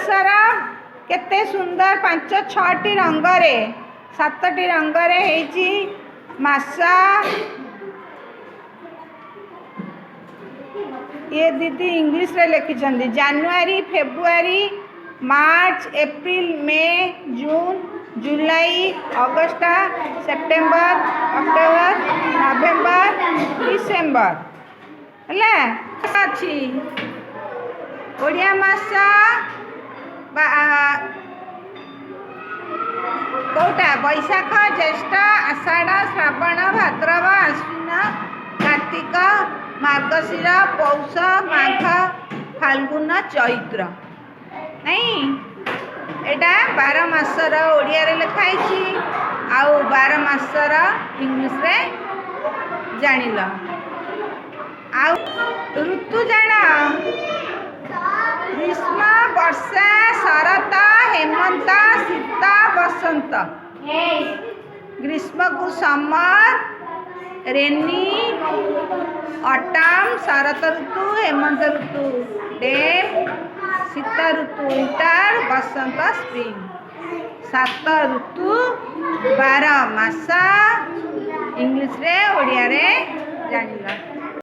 मासर केते सुंदर 5-6टी रंगरे 7टी रंगरे हेची मासा। ये दीदी इंग्लिश रे लिखिछंदी जनवरी फेब्रुआरी मार्च एप्रिल मे जून जुलाई August September October November December है अच्छी ओडिया मासा कौटा बैशाख ज्येष्ठ आषाढ़ श्रावण भाद्रव आश्विन कार्तिक मार्गशीर पौष माघ फाल्गुन चैत्र नहीं एटा 12 मासर ओडिया रे लिखाई आउ 12 मासर इंग्लिश रे जानिल। आउ ऋतु जान ग्रीष्म वर्षा शरत हेमंत शीत बसंत। ग्रीष्म को समर रेनी ऑटम शरत ऋतु हेमंत ऋतु डेम शीत ऋतु विंटर बसंत स्प्रिंग। 7 ऋतु 12 मास इंग्लिश रे ओडिया रे जानिल।